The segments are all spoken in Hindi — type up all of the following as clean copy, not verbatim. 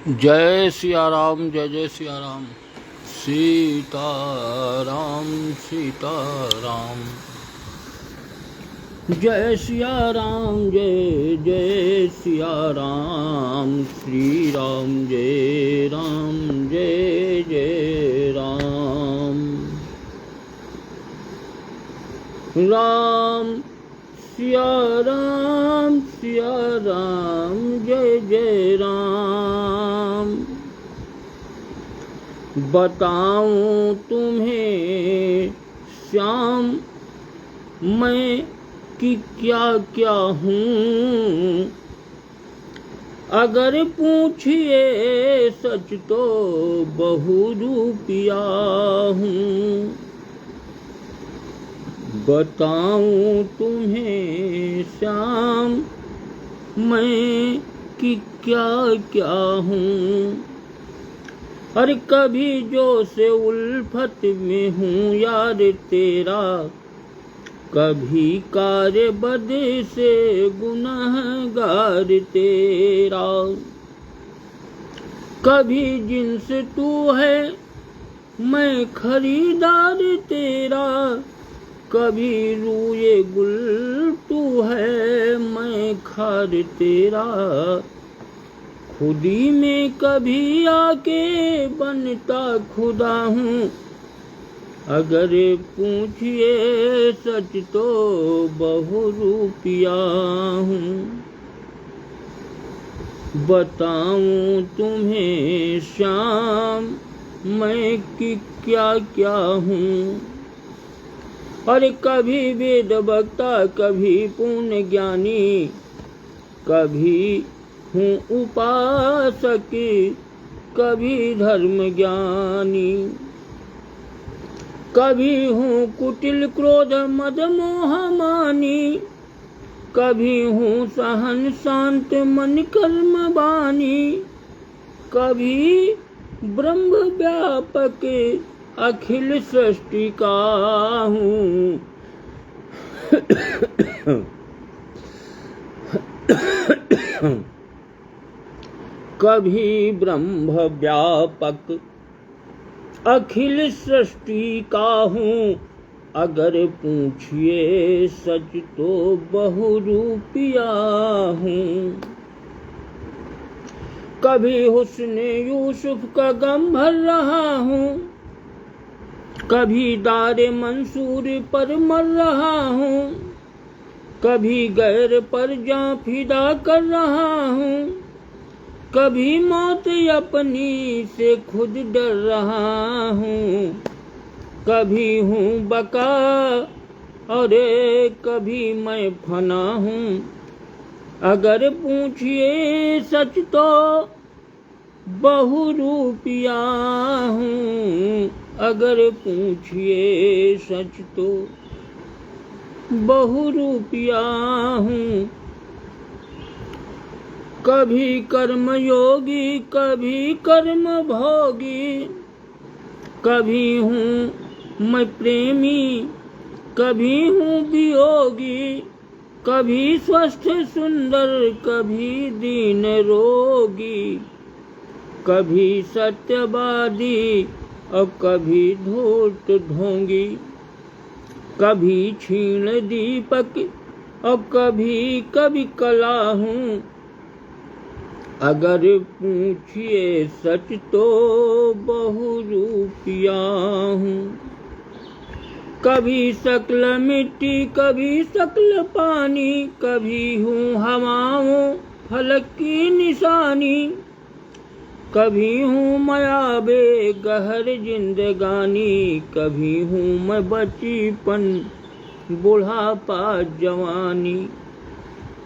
जय सिया राम, जय जय सिया राम। सीताराम सीताराम। जय सिया राम, जय जय सिया राम। श्री राम जय राम, जय जय राम। राम सिया राम, जय जय राम। बताऊं तुम्हें श्याम मैं कि क्या क्या हूँ। अगर पूछिए सच तो बहुरूपिया हूँ। बताऊं तुम्हें श्याम मैं कि क्या क्या हूँ। अरे कभी जो से उल्फत में हूँ यार तेरा, कभी कार्य बद से गुनहगार तेरा। कभी जिनस तू है मैं खरीदार तेरा, कभी रूए गुल तू है मैं खार तेरा। खुदी में कभी आके बनता खुदा हूँ। अगर पूछिए सच तो बहुरूपिया हूँ। बताऊं तुम्हें श्याम मैं कि क्या क्या हूँ। अरे कभी वेद वक्ता, कभी पूर्ण ज्ञानी, कभी हूँ उपासक, कभी धर्म ज्ञानी। कभी हूँ कुटिल क्रोध मद मोह मानी, कभी हूँ सहन शांत मन कर्म बानी। कभी ब्रह्म व्यापक अखिल सृष्टि का हूँ। कभी ब्रह्म व्यापक अखिल सृष्टि का हूँ। अगर पूछिए सच तो बहुरूपिया हूँ। कभी हुस्न यूसुफ का गम भर रहा हूँ, कभी दारे मंसूर पर मर रहा हूँ। कभी गैर पर जान फिदा कर रहा हूँ, कभी मौत अपनी से खुद डर रहा हूँ। कभी हूँ बका और कभी मैं फना हूँ। अगर पूछिए सच तो बहुरूपिया हूँ। अगर पूछिए सच तो बहुरूपिया हूँ। कभी कर्म योगी, कभी कर्म भोगी, कभी हूँ मैं प्रेमी, कभी हूँ वियोगी। कभी स्वस्थ सुंदर, कभी दीन रोगी। कभी सत्यवादी और कभी धूर्त ढोंगी। कभी क्षीण दीपक और कभी कभी कला हूँ। अगर पूछिए सच तो बहुरूपिया हूँ। कभी सकल मिट्टी, कभी सकल पानी, कभी हूँ हवाओं फलक की निशानी। कभी हूँ मैं बेगहर जिंदगानी, कभी हूँ मैं बचपन बुढ़ापा जवानी।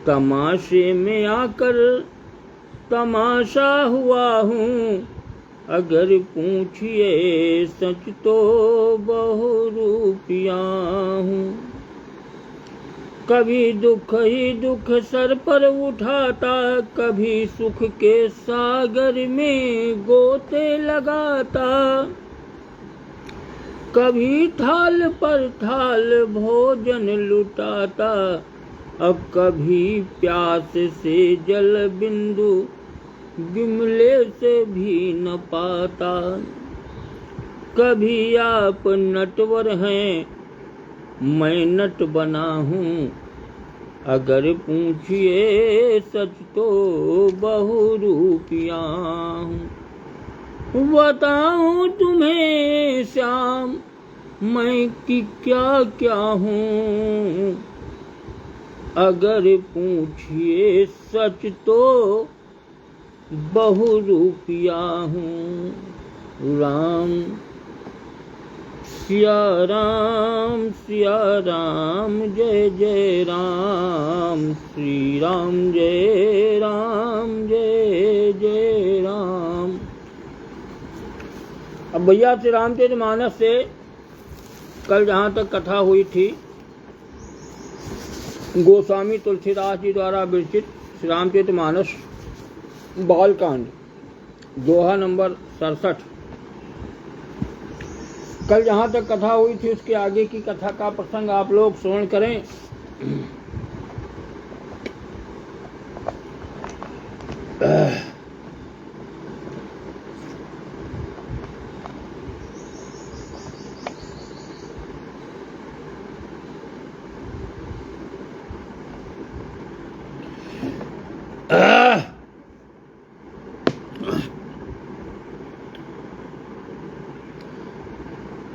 तमाशे में आकर तमाशा हुआ हूँ। अगर पूछिए सच तो बहुरूपिया हूँ। कभी दुख ही दुख सर पर उठाता, कभी सुख के सागर में गोते लगाता। कभी थाल पर थाल भोजन लुटाता, अब कभी प्यास से जल बिंदु बिमले से भी न पाता। कभी आप नटवर हैं, मैं नट बना हूँ, अगर पूछिए सच तो बहुरूपिया हूँ। बताऊं तुम्हें श्याम मैं कि क्या क्या हूँ, अगर पूछिए सच तो बहुरूपिया हूँ। राम सिया राम जय जय राम, श्री राम जय जय राम। अब भैया श्री रामचरितमानस से कल जहाँ तक कथा हुई थी, गोस्वामी तुलसीदास जी द्वारा विरचित श्री रामचरितमानस बालकांड दोहा नंबर 67। कल जहाँ तक कथा हुई थी उसके आगे की कथा का प्रसंग आप लोग श्रवण करें।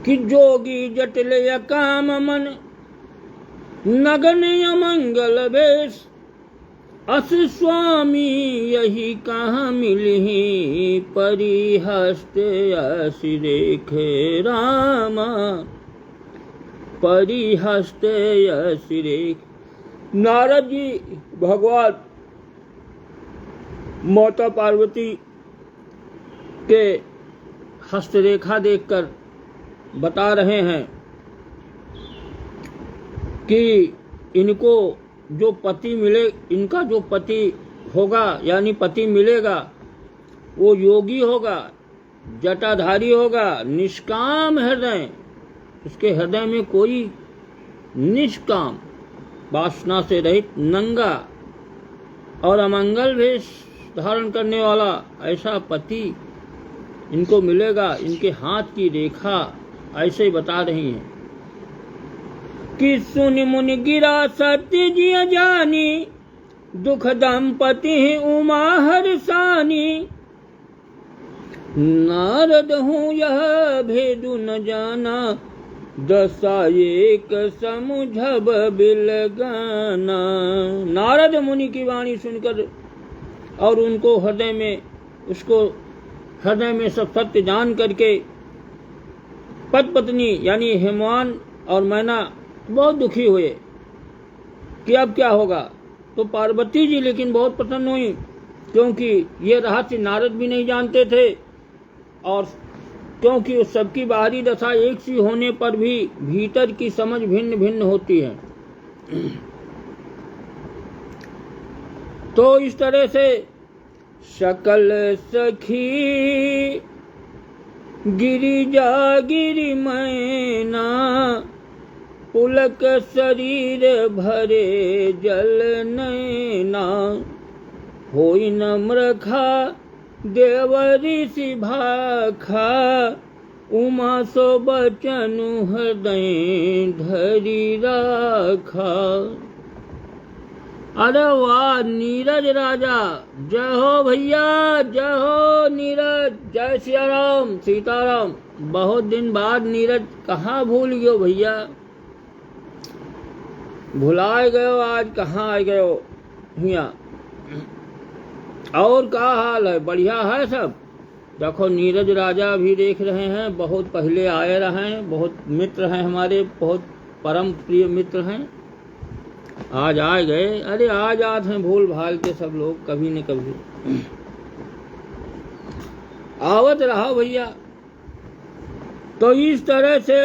कि जोगी जटिल काम मन, नगन अमंगल वेश, अस स्वामी यही कहाँ मिलही, परिहस्त असी रेखे रामा, परिहस्त असी रेख। नारद जी भगवान माता पार्वती के हस्तरेखा देखकर बता रहे हैं कि इनको जो पति मिले, इनका जो पति होगा यानी पति मिलेगा वो योगी होगा, जटाधारी होगा, निष्काम हृदय, उसके हृदय में कोई निष्काम वासना से रहित, नंगा और अमंगल वेश धारण करने वाला ऐसा पति इनको मिलेगा। इनके हाथ की रेखा ऐसे ही बता रही हैं कि सुन मुन गिरा सत्य जिय जानी, दुख दंपति उमा हर्षानी, नारद हूँ यह भेदु न जाना, दशा एक समुझब बिलगाना। नारद मुनि की वाणी सुनकर और उनको हृदय में, उसको हृदय में सब सत्य जान करके पति पत्नी यानी हेमवान और मैना बहुत दुखी हुए कि अब क्या होगा। तो पार्वती जी लेकिन बहुत प्रसन्न हुई, क्योंकि ये रहस्य नारद भी नहीं जानते थे, और क्योंकि उस सबकी बाहरी दशा एक सी होने पर भी भीतर की समझ भिन्न भिन्न होती है। तो इस तरह से सकल सखी गिरिजा गिरि मैना, पुलक शरीर भरे जल नैना, होई नम्र खा देवरी सी भाखा, उमा सो बचनु हृदय धरी राखा। अरे वाह नीरज राजा, जय हो भैया, जय हो नीरज, जय सिया राम सीताराम। बहुत दिन बाद नीरज कहाँ भूल गयो भैया, भुलाए गयो, आज कहाँ आ गयो हिया। और क्या हाल है, बढ़िया है सब। देखो नीरज राजा भी देख रहे हैं, बहुत पहले आए रहे हैं, बहुत मित्र हैं हमारे, बहुत परम प्रिय मित्र हैं, आज आ गए। अरे आ जाते हैं भूल भाल के सब लोग, कभी न कभी आवत रहा भैया। तो इस तरह से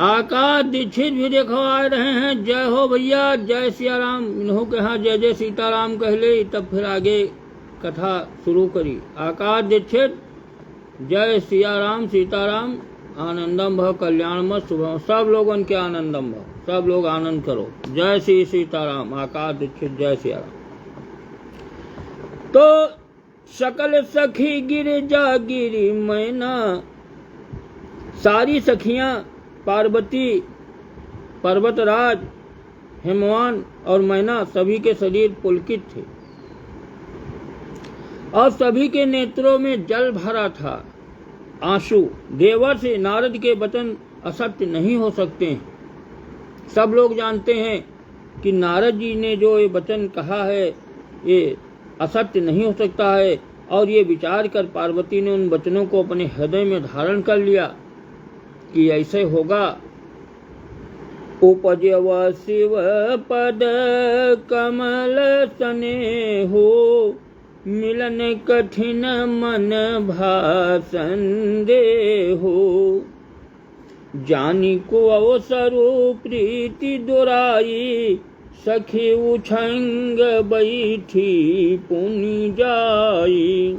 आकाश दीक्षित भी देखो आ रहे हैं, जय हो भैया, जय सिया राम। इन्हों के यहाँ जय जय सीताराम कह ले, तब फिर आगे कथा शुरू करी। आकाश दीक्षित, जय सिया राम सीताराम, आनंदम भव कल्याण मत शुभम। सब लोगों के आनंदम भव, सब लोग आनंद करो। जय श्री सीताराम, आकाश दीक्षित, जय सिया राम। तो सकल सखी गिरिजा गिरी मैना, सारी सखियां पार्वती, पर्वतराज, हिमवान और मैना सभी के शरीर पुलकित थे और सभी के नेत्रों में जल भरा था, आंसू। देवर्षि नारद के वचन असत्य नहीं हो सकते हैं। सब लोग जानते हैं कि नारद जी ने जो ये वचन कहा है ये असत्य नहीं हो सकता है। और ये विचार कर पार्वती ने उन वचनों को अपने हृदय में धारण कर लिया कि ऐसे होगा। उपजव शिव पद कमल सने हो, मिलन कठिन मन भासन दे हो। जानी को अवसरु प्रीति दुराई, सखी उछंग बैठी पुनि जाई।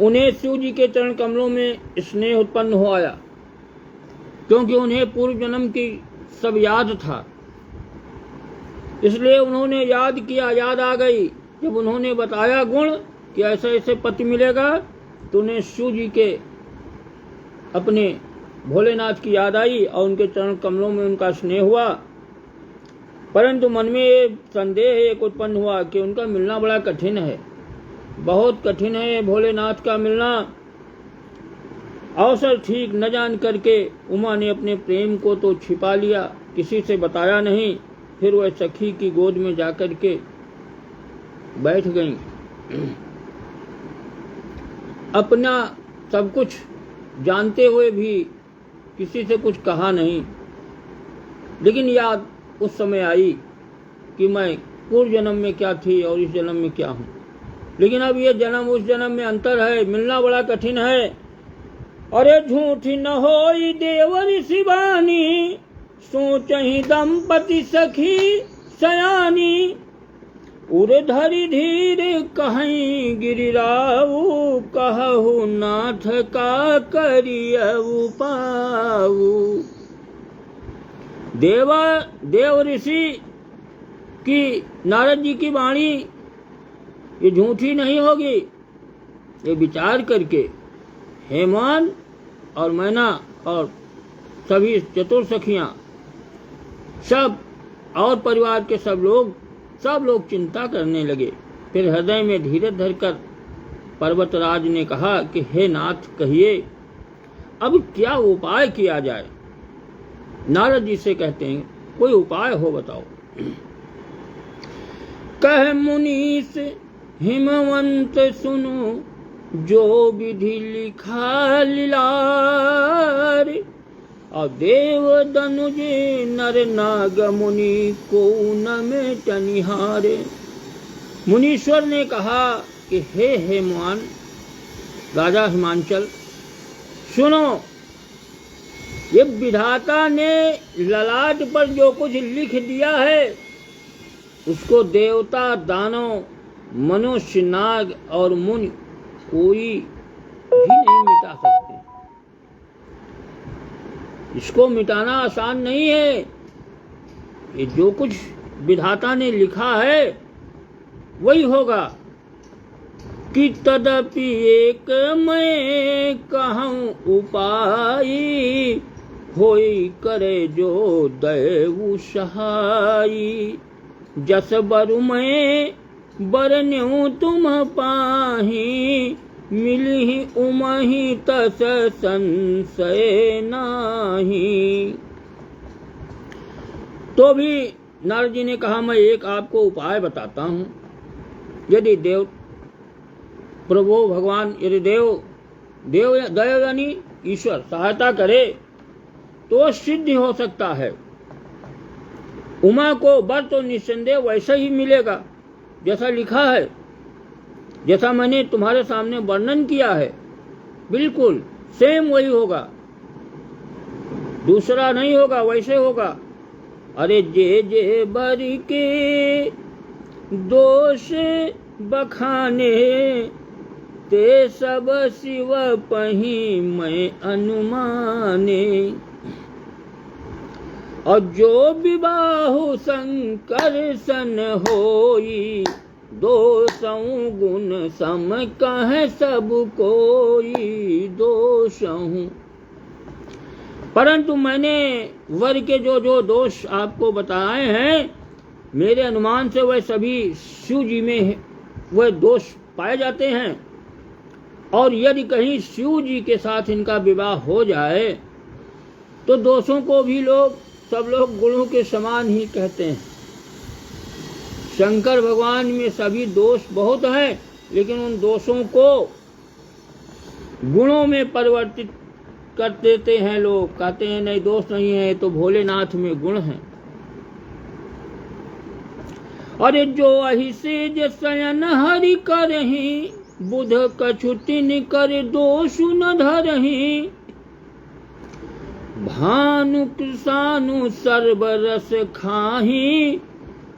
उन्हें शिव जी के चरण कमलों में स्नेह उत्पन्न हो आया, क्योंकि उन्हें पूर्व जन्म की सब याद था। इसलिए उन्होंने याद किया, याद आ गई। जब उन्होंने बताया गुण कि ऐसे ऐसे पति मिलेगा, तो उन्हें शिव जी के अपने भोलेनाथ की याद आई और उनके चरण कमलों में उनका स्नेह हुआ। परंतु मन में ये संदेह एक उत्पन्न हुआ कि उनका मिलना बड़ा कठिन है, बहुत कठिन है भोलेनाथ का मिलना। अवसर ठीक न जान करके उमा ने अपने प्रेम को तो छिपा लिया, किसी से बताया नहीं। फिर वह सखी की गोद में जाकर के बैठ गईं। अपना सब कुछ जानते हुए भी किसी से कुछ कहा नहीं, लेकिन याद उस समय आई कि मैं पूर्व जन्म में क्या थी और इस जन्म में क्या हूँ। लेकिन अब ये जन्म उस जन्म में अंतर है, मिलना बड़ा कठिन है। अरे झूठी न होई देवर शिवानी, सोचहि दंपति सखी सयानी। उर्धरि धीर कहीं गिरिराऊ, कहु नाथ का करियऊ पाऊ। देव ऋषि की नारद जी की वाणी ये झूठी नहीं होगी। ये विचार करके हेमान और मैना और सभी चतुर सखियां सब और परिवार के सब लोग चिंता करने लगे। फिर हृदय में धीरज धरकर पर्वतराज ने कहा कि हे नाथ, कहिए अब क्या उपाय किया जाए। नारद जी से कहते हैं, कोई उपाय हो बताओ। कह मुनीष हिमवंत सुनो, जो विधि लिखा लीलार। और देव दनुज नर नाग मुनि को न में टनिहारे। मुनीश्वर ने कहा कि हे हेमवान राजा हिमांचल, सुनो, ये विधाता ने ललाट पर जो कुछ लिख दिया है उसको देवता, दानव, मनुष्य, नाग और मुनि कोई भी नहीं मिटा सकते। इसको मिटाना आसान नहीं है। ये जो कुछ विधाता ने लिखा है वही होगा। कि तदपि एक मैं कहूँ उपाय, होई करे जो दैव सहाई। जस बरु मैं बरन्यू तुम पाही, मिलहि उमहि तस संशय नाही। तो भी नारद जी ने कहा, मैं एक आपको उपाय बताता हूँ। यदि देव प्रभु भगवान, यदि देव यानी ईश्वर सहायता करे तो सिद्ध हो सकता है। उमा को वर तो निस्संदेह वैसा ही मिलेगा जैसा लिखा है, जैसा मैंने तुम्हारे सामने वर्णन किया है, बिल्कुल सेम वही होगा, दूसरा नहीं होगा, वैसे होगा। अरे जे बर के दोष बखाने, ते सब शिव पही मैं अनुमाने। और जो विबाहु शंकर सन होई, दोषहु गुण सम कह सब कोई दोषहु। परंतु मैंने वर के जो जो दोष आपको बताए हैं, मेरे अनुमान से वह सभी शिव जी में वह दोष पाए जाते हैं। और यदि कहीं शिव जी के साथ इनका विवाह हो जाए तो दोषों को भी सब लोग गुणों के समान ही कहते हैं। शंकर भगवान में सभी दोष बहुत हैं, लेकिन उन दोषों को गुणों में परिवर्तित कर देते हैं लोग। कहते हैं नहीं, दोष नहीं है, तो भोलेनाथ में गुण है। अरे जो अहिसे जसयन हरि करहि, बुध कछुतिन कर दोष न धरहि। भानु कृषानु सर्वरस खाही,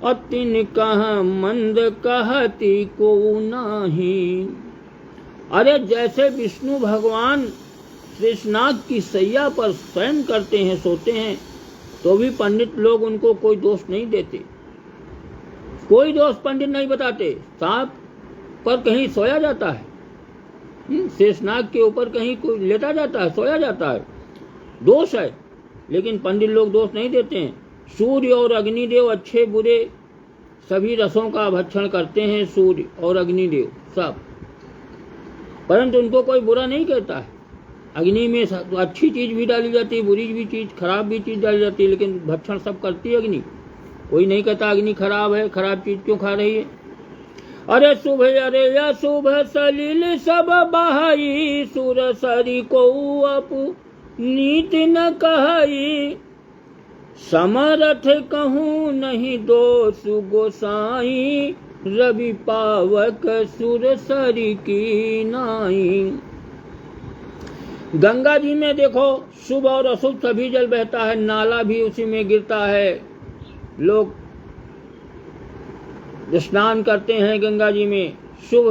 अतिन कह मंद कहती को नाही। अरे जैसे विष्णु भगवान शेषनाग की सैया पर शयन करते हैं, सोते हैं, तो भी पंडित लोग उनको कोई दोष नहीं देते, कोई दोष पंडित नहीं बताते। सांप पर कहीं सोया जाता है, शेषनाग के ऊपर कहीं कोई लेटा जाता है, सोया जाता है, दोष है, लेकिन पंडित लोग दोष नहीं देते हैं। सूर्य और अग्निदेव अच्छे बुरे सभी रसों का भक्षण करते हैं, सूर्य और अग्निदेव सब, परंतु उनको कोई बुरा नहीं कहता है। अग्नि में अच्छी चीज भी डाली जाती है, बुरी भी चीज, खराब भी चीज डाली जाती है, लेकिन भक्षण सब करती है अग्नि। कोई नहीं कहता अग्नि खराब है, खराब चीज क्यों खा रही है। अरे शुभ अरे या शुभ सलिल सब बहाई, सुर सरी को अप नीत न कहाई। समरथ कहूँ नहीं दोष गोसाई, रवि पावक सुर सरी की नाई। गंगा जी में देखो शुभ और अशुभ सभी जल बहता है, नाला भी उसी में गिरता है, लोग स्नान करते हैं गंगा जी में, शुभ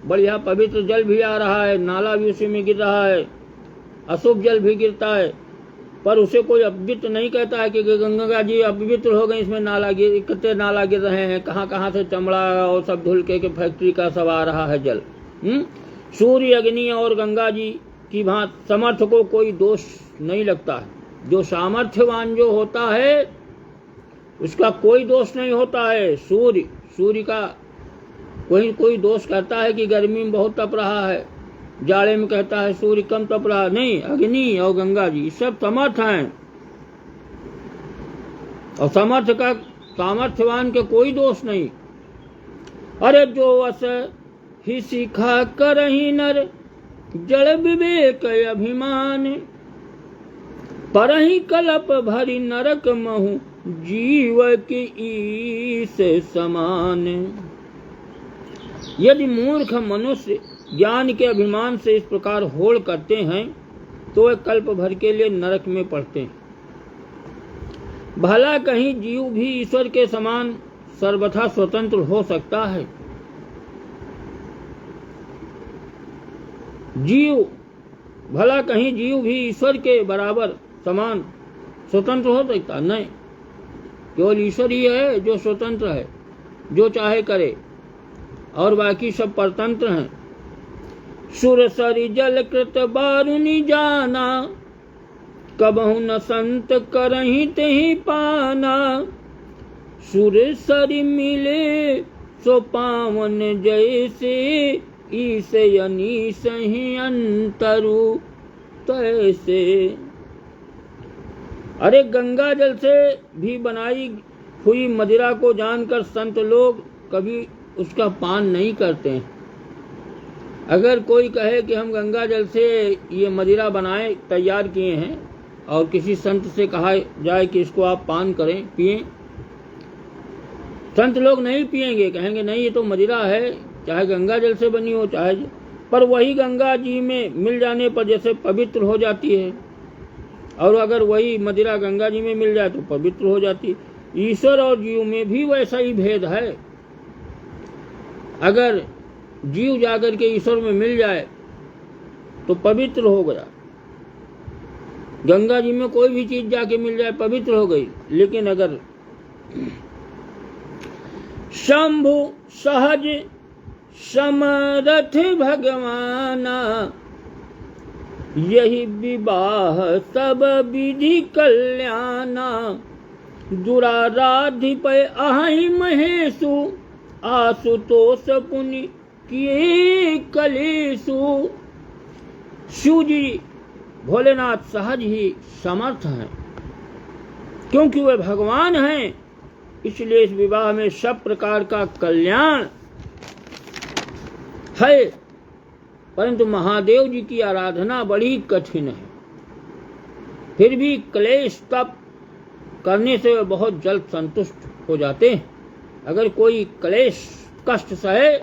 बढ़िया पवित्र जल भी आ रहा है, नाला भी उसी में गिर रहा है, अशुभ जल भी गिरता है, पर उसे कोई अपवित्र नहीं कहता है कि गंगा जी अपवित्र हो गई, इसमें नाला गिर, कितने नाला गिर रहे हैं, कहाँ कहाँ से चमड़ा और सब धुल के फैक्ट्री का सब आ रहा है जल। सूर्य अग्नि और गंगा जी की भांत समर्थ को कोई दोष नहीं लगता है। जो सामर्थ्यवान जो होता है उसका कोई दोष नहीं होता है। सूर्य का कोई दोष कहता है कि गर्मी में बहुत तप रहा है, जाड़े में कहता है सूर्य कम तप रहा, नहीं, अग्नि और गंगा जी सब समर्थ हैं, और सामर्थ्यवान के कोई दोष नहीं। अरे जो अस ही सीखा करहि नर, जड़ विवेक अभिमान। परहि कलप भरी नरक महु, जीव के ईस समान। यदि मूर्ख मनुष्य ज्ञान के अभिमान से इस प्रकार होड़ करते हैं तो वे कल्प भर के लिए नरक में पड़ते हैं। भला कहीं जीव भी ईश्वर के समान सर्वथा स्वतंत्र हो सकता है? भला कहीं जीव भी ईश्वर के बराबर समान स्वतंत्र हो सकता? नहीं, केवल ईश्वर ही है जो स्वतंत्र है, जो चाहे करे, और बाकी सब परतंत्र हैं। सुर सरी जल कृत बारुनि जाना, कबहु न संत करहि तेहि पाना। सुर सरी मिले सो पावन जैसे, ईसे अनीस ही अंतरु तैसे। अरे गंगा जल से भी बनाई हुई मदिरा को जानकर संत लोग कभी उसका पान नहीं करते हैं। अगर कोई कहे कि हम गंगा जल से ये मदिरा बनाए तैयार किए हैं, और किसी संत से कहा जाए कि इसको आप पान करें, पिएं, संत लोग नहीं पिएंगे, कहेंगे नहीं ये तो मदिरा है, चाहे गंगा जल से बनी हो चाहे, पर वही गंगा जी में मिल जाने पर जैसे पवित्र हो जाती है, और अगर वही मदिरा गंगा जी में मिल जाए तो पवित्र हो जाती है। ईश्वर और जीव में भी वैसा ही भेद है। अगर जीव जाकर के ईश्वर में मिल जाए तो पवित्र हो गया, गंगा जी में कोई भी चीज जाके मिल जाए पवित्र हो गई। लेकिन अगर शंभु सहज समरथ भगवाना, यही विवाह सब विधि कल्याणा। दुराराधिप अहि महेशु, आशुतोष पुनि किए कलेशु। शिव जी भोलेनाथ सहज ही समर्थ हैं, क्योंकि वे भगवान हैं, इसलिए इस विवाह में सब प्रकार का कल्याण है। परंतु महादेव जी की आराधना बड़ी कठिन है, फिर भी क्लेश तप करने से वे बहुत जल्द संतुष्ट हो जाते हैं। अगर कोई क्लेश कष्ट सहे,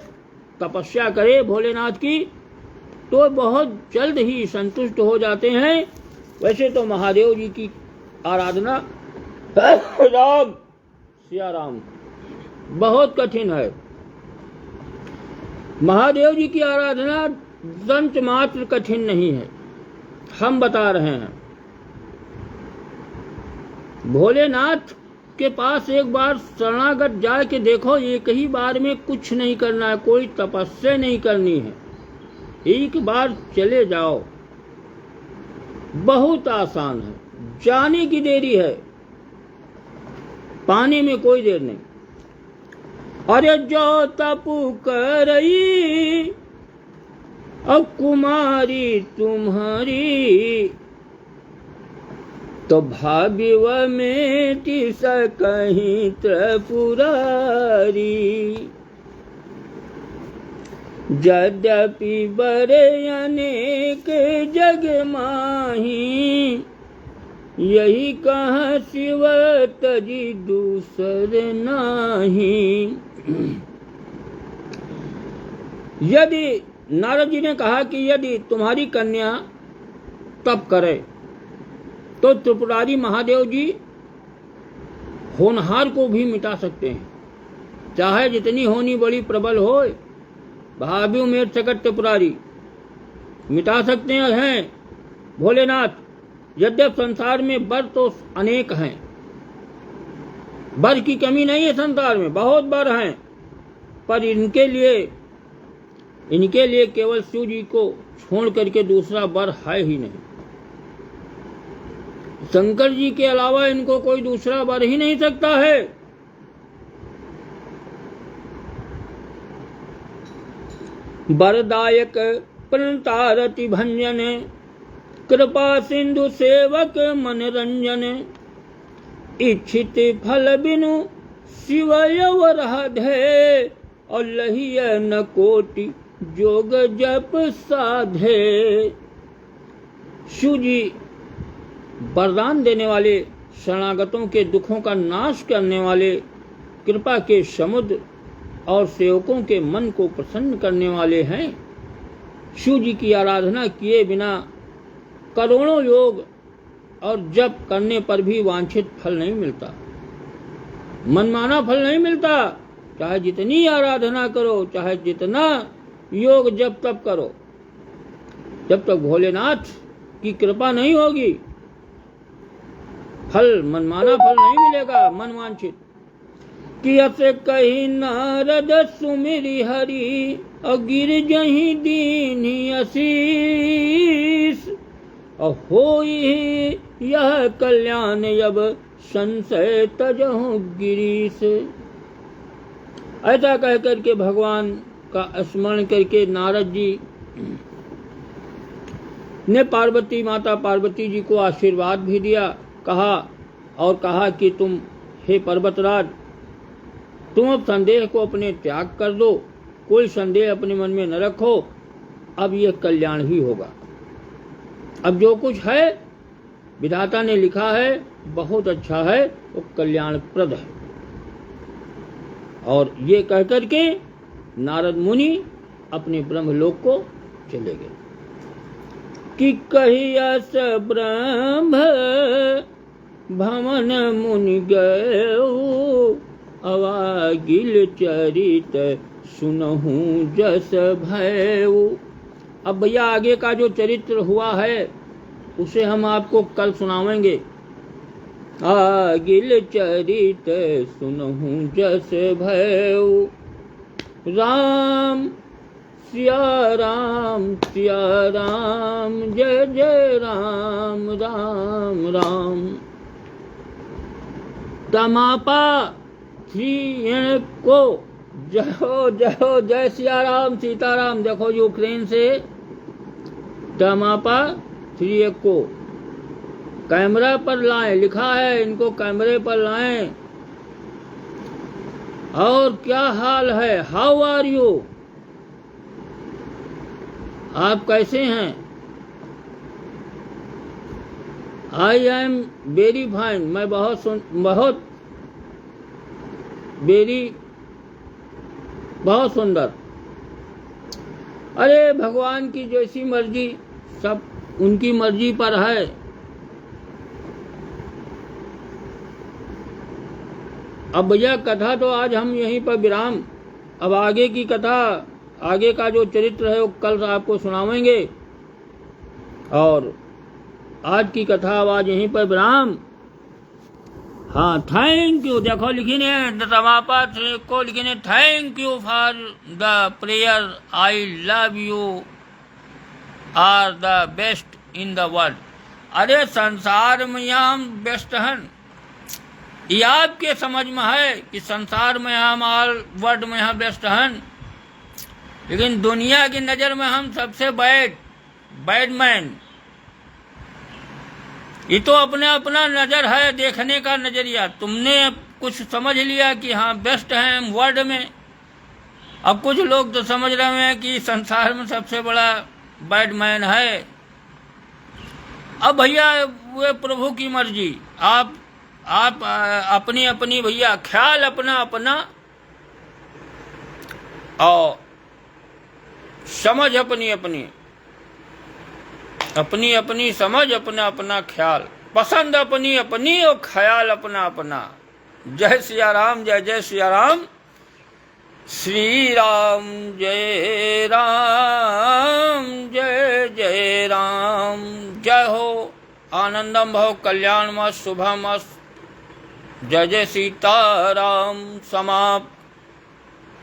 तपस्या करे भोलेनाथ की, तो बहुत जल्द ही संतुष्ट हो जाते हैं। वैसे तो महादेव जी की आराधना राम सिया राम बहुत कठिन है। महादेव जी की आराधना दंत मात्र कठिन नहीं है, हम बता रहे हैं। भोलेनाथ के पास एक बार शरणागत जाए के देखो, एक ही बार में कुछ नहीं करना है, कोई तपस्या नहीं करनी है, एक बार चले जाओ, बहुत आसान है, जाने की देरी है, पाने में कोई देर नहीं। अरे जो तपु करई अब कुमारी तुम्हारी, तो भाग्यव में सकहीं त्रिपुरारी। यद्यपि बड़े अनेक जग माही, यही कहा शिव तजी दूसर नाही। यदि नारद जी ने कहा कि यदि तुम्हारी कन्या तप करे तो त्रिपुरारी महादेव जी होनहार को भी मिटा सकते हैं, चाहे जितनी होनी बड़ी प्रबल हो, भाभी मेर सकट त्रिपुरारी मिटा सकते हैं भोलेनाथ। यद्यप संसार में वर तो अनेक हैं, वर की कमी नहीं है, संसार में बहुत वर हैं, पर इनके लिए केवल शिव जी को छोड़ करके दूसरा वर है ही नहीं। शंकर जी के अलावा इनको कोई दूसरा वर ही नहीं सकता है। वरदायक प्रणतारति भंजन, कृपा सिंधु सेवक मनरंजन। इच्छित फल बिनु शिवयव रहधे, और लहिय न कोटि जोग जप साधे। शिव जी वरदान देने वाले, शरणागतों के दुखों का नाश करने वाले, कृपा के समुद्र और सेवकों के मन को प्रसन्न करने वाले हैं। शिव जी की आराधना किए बिना करोड़ों योग और जप करने पर भी वांछित फल नहीं मिलता, मनमाना फल नहीं मिलता। चाहे जितनी आराधना करो, चाहे जितना योग जप तप करो, जब तक भोलेनाथ की कृपा नहीं होगी, फल मनमाना फल नहीं मिलेगा, मन वांछित। कि असे कही नारद सुमिरि हरि, और गिर जही दीनी आशीष। और होई यह कल्याण अब संशय तजहु गिरीश। ऐसा कह करके भगवान का स्मरण करके नारद जी ने पार्वती माता पार्वती जी को आशीर्वाद भी दिया, कहा कि तुम हे पर्वतराज, तुम अब संदेह को अपने त्याग कर दो, कोई संदेह अपने मन में न रखो, अब यह कल्याण ही होगा। अब जो कुछ है विधाता ने लिखा है बहुत अच्छा है, वो कल्याणप्रद है। और ये कहकर के नारद मुनि अपने ब्रह्मलोक को चले गए। कि कहियस ब्रह्म भवन मुनि गए, अवागिल चरित सुनहु जस भयउ। अब भैया आगे का जो चरित्र हुआ है उसे हम आपको कल सुनावेंगे। आगिल चरित सुनहु जस भयउ। राम सिया राम जय जय राम राम राम। तमापा श्री को जय हो जय सिया राम सीताराम। देखो यूक्रेन से तमापा श्री को कैमरा पर लाएं, लिखा है इनको कैमरे पर लाएं। और क्या हाल है, हाउ आर यू, आप कैसे हैं। आई एम वेरी फाइन, मैं बहुत सुंदर। अरे भगवान की जैसी मर्जी, सब उनकी मर्जी पर है। अब भैया कथा तो आज हम यहीं पर विराम, अब आगे की कथा, आगे का जो चरित्र है वो कल आपको सुनावेंगे। और आज की कथा अब आज यहीं पर विराम। हाँ, थैंक यू। देखो लिखिने तमापा को लिखिने thank you for the prayer, I love you are the best in the world. अरे संसार में हम बेस्ट हैं, ये आपके समझ में है कि संसार में हम ऑल वर्ल्ड में हम बेस्ट हैं, लेकिन दुनिया की नजर में हम सबसे बैड मैन। ये तो अपने अपना नजर है, देखने का नजरिया। तुमने कुछ समझ लिया कि हाँ बेस्ट हैं हम वर्ल्ड में, अब कुछ लोग तो समझ रहे हैं कि संसार में सबसे बड़ा बैड मैन है। अब भैया वे प्रभु की मर्जी, आप अपनी अपनी भैया ख्याल अपना अपना और समझ अपनी अपनी समझ अपना अपना ख्याल, पसंद अपनी अपनी और ख्याल अपना अपना। जय सिया राम, जय जय सिया राम, श्री राम जय राम जय जय राम। जय हो, आनंदम भव, कल्याणमस्त, शुभमस्त। जय जय सीताराम। समाप्त।